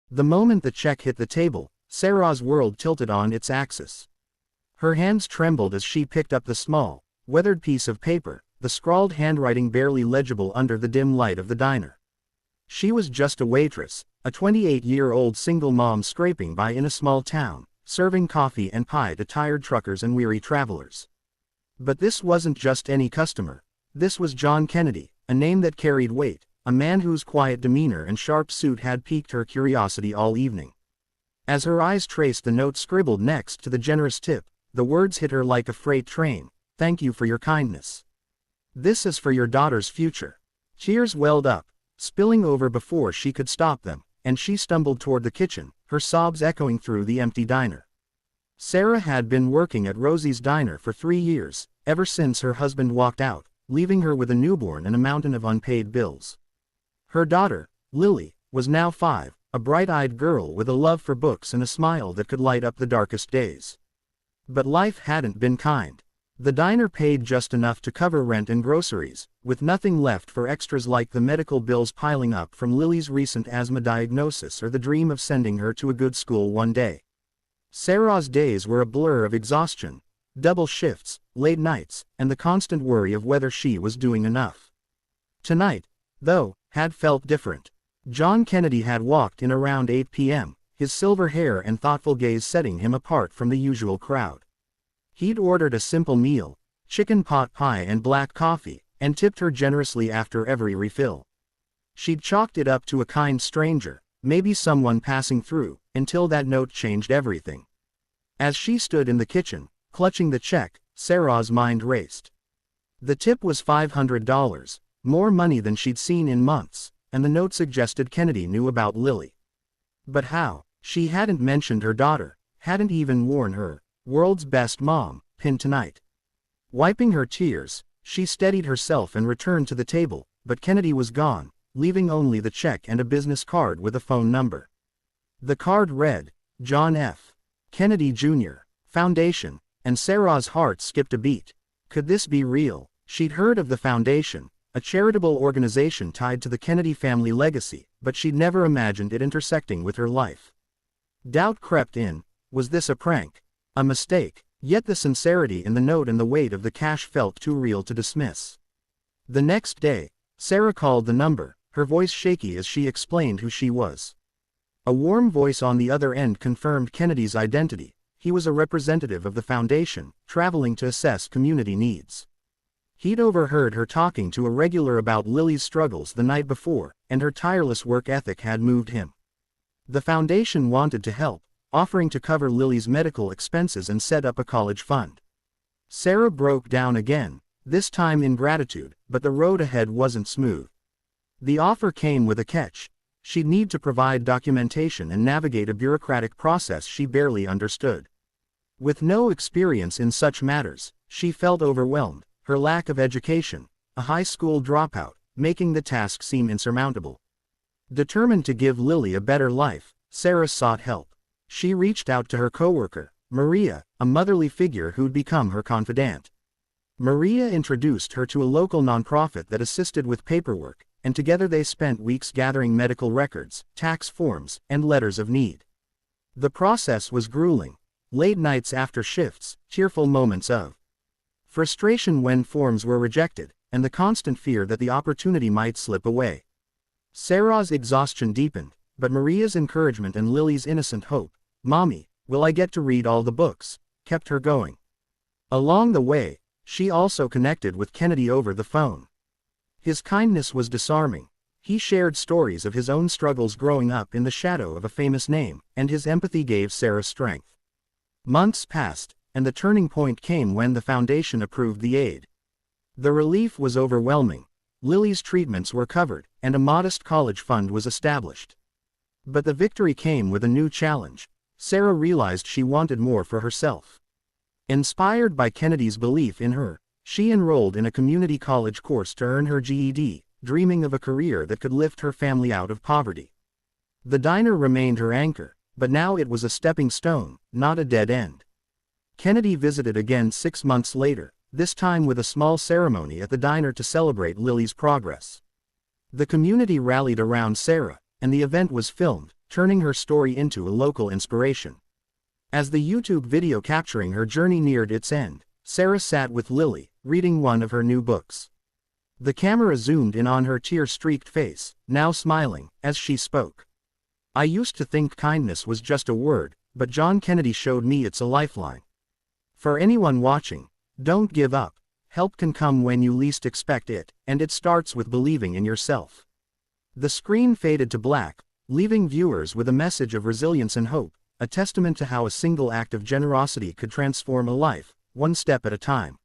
The moment the check hit the table, Sarah's world tilted on its axis. Her hands trembled as she picked up the small, weathered piece of paper, the scrawled handwriting barely legible under the dim light of the diner. She was just a waitress, a 28-year-old single mom scraping by in a small town, serving coffee and pie to tired truckers and weary travelers. But this wasn't just any customer. This was John Kennedy, a name that carried weight, a man whose quiet demeanor and sharp suit had piqued her curiosity all evening. As her eyes traced the note scribbled next to the generous tip, the words hit her like a freight train. "Thank you for your kindness. This is for your daughter's future." Tears welled up, spilling over before she could stop them, and she stumbled toward the kitchen, her sobs echoing through the empty diner. Sarah had been working at Rosie's diner for 3 years, ever since her husband walked out, leaving her with a newborn and a mountain of unpaid bills. Her daughter, Lily, was now 5, a bright-eyed girl with a love for books and a smile that could light up the darkest days. But life hadn't been kind. The diner paid just enough to cover rent and groceries, with nothing left for extras like the medical bills piling up from Lily's recent asthma diagnosis or the dream of sending her to a good school one day. Sarah's days were a blur of exhaustion, double shifts, late nights, and the constant worry of whether she was doing enough. Tonight, though, had felt different. John Kennedy had walked in around 8 p.m., his silver hair and thoughtful gaze setting him apart from the usual crowd. He'd ordered a simple meal, chicken pot pie and black coffee, and tipped her generously after every refill. She'd chalked it up to a kind stranger, maybe someone passing through, until that note changed everything. As she stood in the kitchen, clutching the check, Sarah's mind raced. The tip was $500, more money than she'd seen in months, and the note suggested Kennedy knew about Lily. But how? She hadn't mentioned her daughter, hadn't even worn her "world's best mom" pin tonight. Wiping her tears, she steadied herself and returned to the table, but Kennedy was gone, leaving only the check and a business card with a phone number. The card read, John F. Kennedy Jr., Foundation, and Sarah's heart skipped a beat. Could this be real? She'd heard of the Foundation, a charitable organization tied to the Kennedy family legacy, but she'd never imagined it intersecting with her life. Doubt crept in. Was this a prank? A mistake? Yet the sincerity in the note and the weight of the cash felt too real to dismiss. The next day, Sarah called the number, her voice shaky as she explained who she was. A warm voice on the other end confirmed Kennedy's identity. He was a representative of the Foundation, traveling to assess community needs. He'd overheard her talking to a regular about Lily's struggles the night before, and her tireless work ethic had moved him. The Foundation wanted to help, offering to cover Lily's medical expenses and set up a college fund. Sarah broke down again, this time in gratitude, but the road ahead wasn't smooth. The offer came with a catch. She'd need to provide documentation and navigate a bureaucratic process she barely understood. With no experience in such matters, she felt overwhelmed, her lack of education, a high school dropout, making the task seem insurmountable. Determined to give Lily a better life, Sarah sought help. She reached out to her coworker, Maria, a motherly figure who'd become her confidant. Maria introduced her to a local nonprofit that assisted with paperwork, and together they spent weeks gathering medical records, tax forms, and letters of need. The process was grueling. Late nights after shifts, tearful moments of frustration when forms were rejected, and the constant fear that the opportunity might slip away. Sarah's exhaustion deepened, but Maria's encouragement and Lily's innocent hope, "Mommy, will I get to read all the books?" kept her going. Along the way, she also connected with Kennedy over the phone. His kindness was disarming. He shared stories of his own struggles growing up in the shadow of a famous name, and his empathy gave Sarah strength. Months passed, and the turning point came when the Foundation approved the aid. The relief was overwhelming. Lily's treatments were covered, and a modest college fund was established. But the victory came with a new challenge. Sarah realized she wanted more for herself. Inspired by Kennedy's belief in her, she enrolled in a community college course to earn her GED, dreaming of a career that could lift her family out of poverty. The diner remained her anchor, but now it was a stepping stone, not a dead end. Kennedy visited again 6 months later, this time with a small ceremony at the diner to celebrate Lily's progress. The community rallied around Sarah, and the event was filmed, turning her story into a local inspiration. As the YouTube video capturing her journey neared its end, Sarah sat with Lily, reading one of her new books. The camera zoomed in on her tear-streaked face, now smiling, as she spoke. "I used to think kindness was just a word, but John Kennedy showed me it's a lifeline. For anyone watching, don't give up. Help can come when you least expect it, and it starts with believing in yourself." The screen faded to black, leaving viewers with a message of resilience and hope, a testament to how a single act of generosity could transform a life, one step at a time.